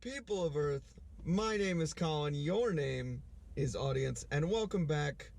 People of Earth, my name is Colin, your name is Audience, and welcome back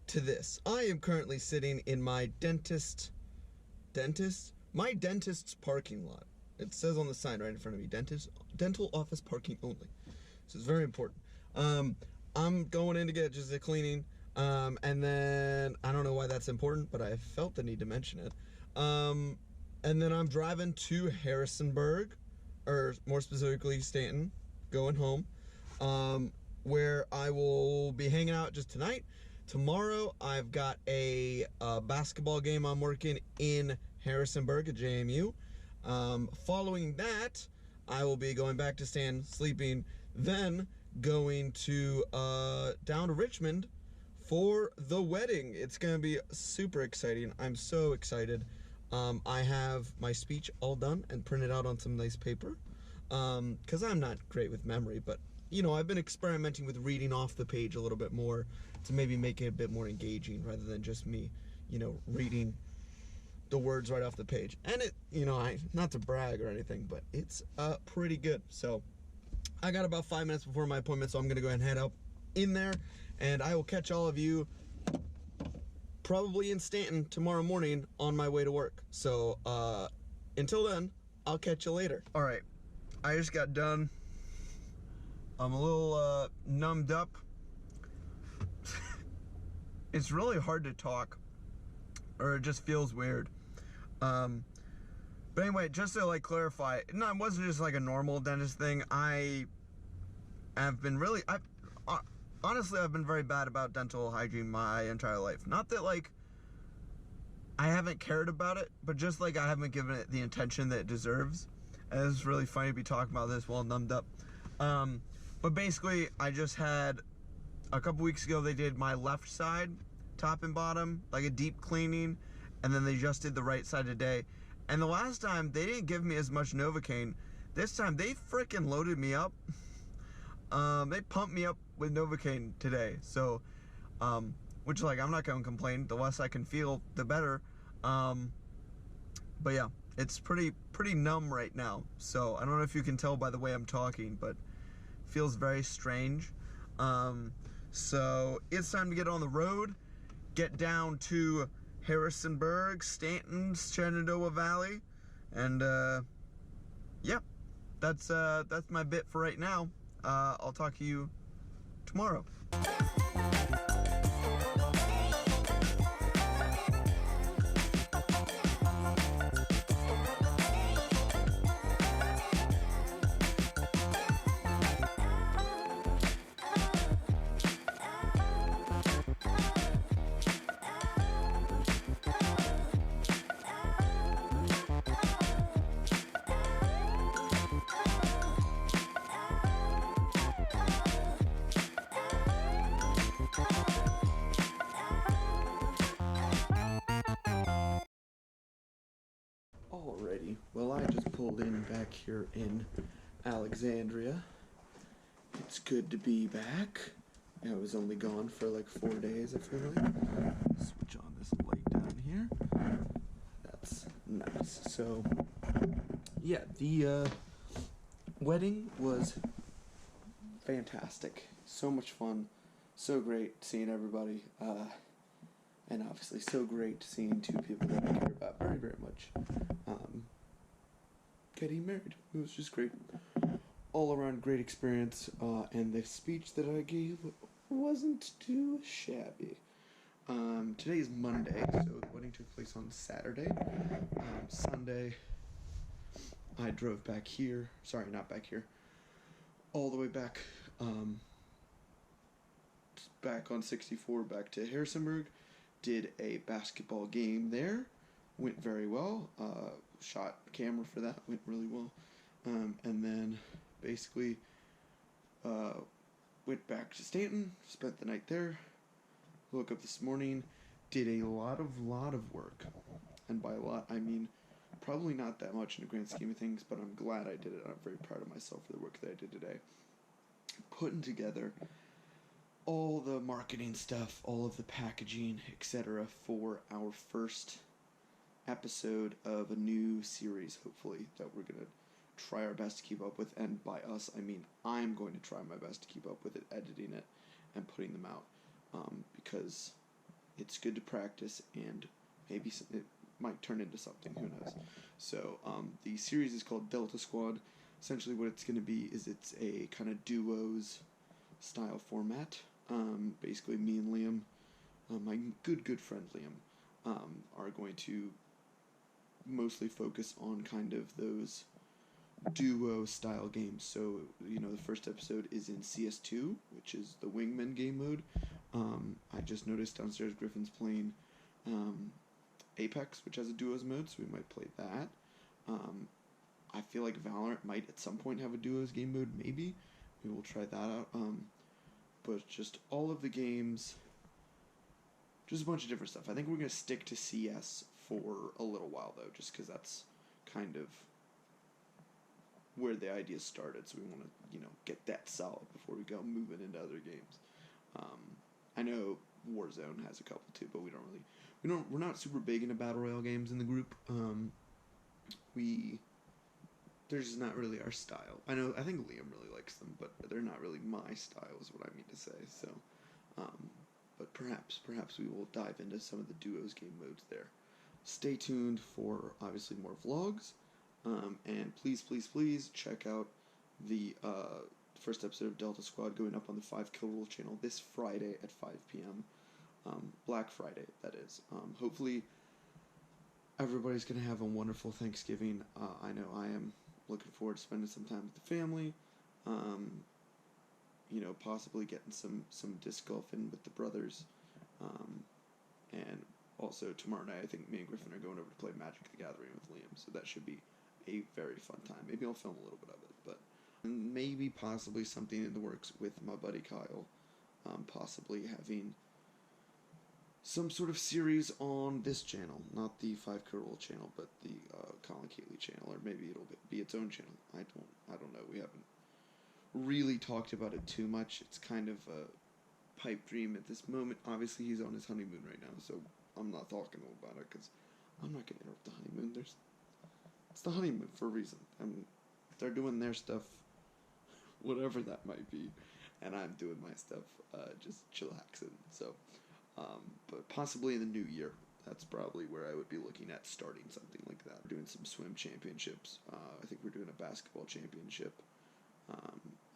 to this. I am currently sitting in my dentist's parking lot. It says on the sign right in front of me, dental office parking only. So it's very important. I'm going in to get just a cleaning, and then, I don't know why that's important, but I felt the need to mention it. And then I'm driving to Harrisonburg, or more specifically Stanton, going home, where I will be hanging out just tonight. Tomorrow I've got a basketball game I'm working in Harrisonburg at JMU. Following that, I will be going back to Stanton, sleeping, then going to down to Richmond for the wedding. It's gonna be super exciting. I'm so excited. I have my speech all done and printed out on some nice paper, because I'm not great with memory, but, you know, I've been experimenting with reading off the page a little bit more to maybe make it a bit more engaging rather than just me, you know, reading the words right off the page. And it, you know, not to brag or anything, but it's pretty good. So I got about 5 minutes before my appointment, so I'm going to go ahead and head out in there, and I will catch all of you probably in Stanton tomorrow morning on my way to work. So, until then, I'll catch you later. All right, I just got done. I'm a little, numbed up. It's really hard to talk, or it just feels weird. But anyway, just to, like, clarify, no, it wasn't just, like, a normal dentist thing. I have been really, honestly, I've been very bad about dental hygiene my entire life. Not that, like, I haven't cared about it, but just, like, I haven't given it the attention that it deserves. And it's really funny to be talking about this while numbed up. But basically, I just had, a couple weeks ago, they did my left side, top and bottom, like a deep cleaning, and then they just did the right side today. And the last time, they didn't give me as much Novocaine. This time, they freaking loaded me up. They pumped me up with Novocaine today, so, which, like, I'm not gonna complain. The less I can feel, the better. But yeah, it's pretty numb right now. So I don't know if you can tell by the way I'm talking, but it feels very strange. So it's time to get on the road, get down to Harrisonburg, Stanton, Shenandoah Valley, and yeah, that's my bit for right now. I'll talk to you tomorrow. Alrighty, well, I just pulled in back here in Alexandria. It's good to be back. I was only gone for like 4 days, I feel like. Switch on this light down here. That's nice. So, yeah, the wedding was fantastic. So much fun. So great seeing everybody. And obviously so great seeing two people that I care about very, very much getting married. It was just great. All around great experience, and the speech that I gave wasn't too shabby. Today is Monday, so the wedding took place on Saturday. Sunday, I drove back here. Sorry, not back here. All the way back, back on 64, back to Harrisonburg. Did a basketball game there. Went very well. Shot camera for that. Went really well. And then basically went back to Stanton. Spent the night there. Woke up this morning. Did a lot of work. And by a lot, I mean probably not that much in the grand scheme of things, but I'm glad I did it. I'm very proud of myself for the work that I did today. Putting together all the marketing stuff, all of the packaging, etc. for our first episode of a new series, hopefully, that we're going to try our best to keep up with, and by us, I mean I'm going to try my best to keep up with it, editing it, and putting them out, because it's good to practice, and maybe it might turn into something, who knows. So the series is called Delta Squad. Essentially what it's going to be is it's a kind of duos style format. Basically me and Liam, my good friend Liam, are going to mostly focus on kind of those duo style games. So, the first episode is in CS2, which is the Wingman game mode. I just noticed downstairs Griffin's playing Apex, which has a duos mode, so we might play that. I feel like Valorant might at some point have a duos game mode, maybe. Maybe we'll try that out. But just all of the games, just a bunch of different stuff. I think we're going to stick to CS for a little while, though, just because that's kind of where the idea started, so we want to, get that solid before we go moving into other games. I know Warzone has a couple too, but we're not super big into battle royale games in the group. They're just not really our style. I think Liam really likes them, but they're not really my style, is what I mean to say. So, but perhaps we will dive into some of the duos game modes there. Stay tuned for obviously more vlogs, and please check out the first episode of Delta Squad going up on the 5 Kill Rule channel this Friday at 5 p.m. Black Friday, that is. Hopefully everybody's going to have a wonderful Thanksgiving. I know I am looking forward to spending some time with the family. Possibly getting some disc golf in with the brothers. And also tomorrow night, I think me and Griffin are going over to play Magic the Gathering with Liam, so that should be a very fun time. Maybe I'll film a little bit of it, but maybe possibly something in the works with my buddy Kyle. Possibly having some sort of series on this channel, not the 5 Kill Rule channel, but the Colin channel, or maybe it'll be its own channel. I don't know. We haven't really talked about it too much. It's kind of a pipe dream at this moment. Obviously, he's on his honeymoon right now, so I'm not talking about it because I'm not going to interrupt the honeymoon. It's the honeymoon for a reason. They're doing their stuff, whatever that might be, and I'm doing my stuff, just chillaxing. So, but possibly in the new year, that's probably where I would be looking at starting something like that. We're doing some swim championships. I think we're doing a basketball championship.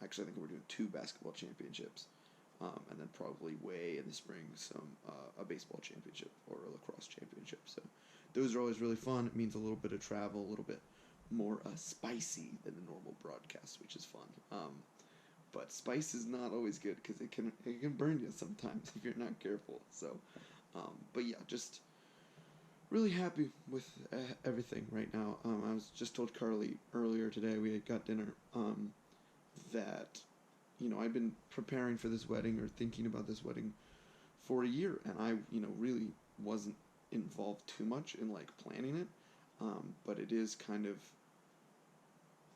Actually, I think we're doing 2 basketball championships. And then probably way in the spring a baseball championship or a lacrosse championship. So those are always really fun. It means a little bit of travel, a little bit more spicy than the normal broadcast, which is fun. But spice is not always good because it can burn you sometimes if you're not careful. So, but yeah, just really happy with everything right now. I was just told Carly earlier today, we had got dinner, that I've been preparing for this wedding or thinking about this wedding for a year, and I really wasn't involved too much in planning it, but it is kind of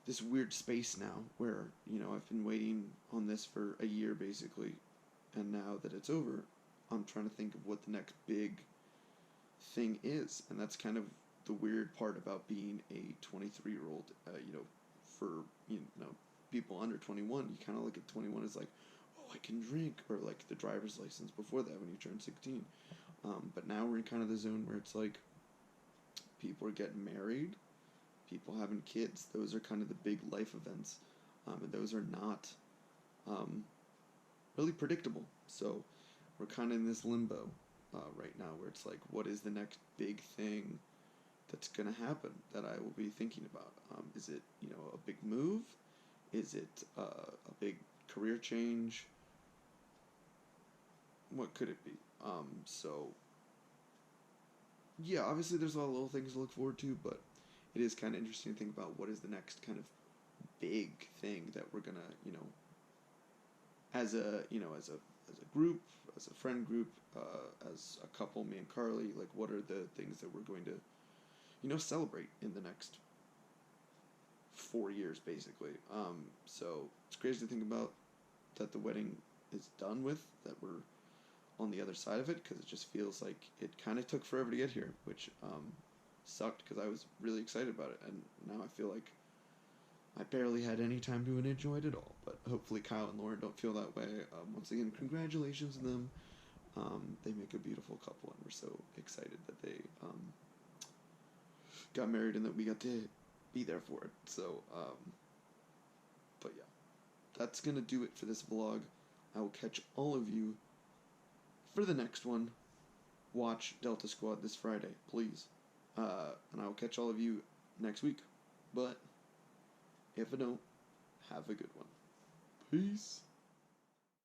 this weird space now where I've been waiting on this for a year basically, and now that it's over, I'm trying to think of what the next big thing is, and that's kind of the weird part about being a 23-year-old. For people under 21, you kind of look at 21 as like, oh, I can drink, or like the driver's license before that when you turn 16. But now we're in kind of the zone where it's like people are getting married, people having kids. Those are kind of the big life events, and those are not really predictable. So we're kind of in this limbo right now where it's like, what is the next big thing that's going to happen that I will be thinking about? Is it a big move? Is it a big career change? What could it be? So, yeah, obviously there's a lot of little things to look forward to, but it is kind of interesting to think about what is the next kind of big thing that we're gonna, as a group, as a friend group, as a couple, me and Carly, like what are the things that we're going to, celebrate in the next 4 years, basically. So it's crazy to think about that the wedding is done with, that we're on the other side of it, because it just feels like it kind of took forever to get here, which sucked because I was really excited about it, and now I feel like I barely had any time to enjoy it at all, but hopefully Kyle and Lauren don't feel that way. Once again, congratulations to them. They make a beautiful couple, and we're so excited that they got married and that we got to be there for it. So, but yeah, that's going to do it for this vlog. I will catch all of you for the next one. Watch Delta Squad this Friday, please. And I will catch all of you next week. But if I don't, have a good one. Peace.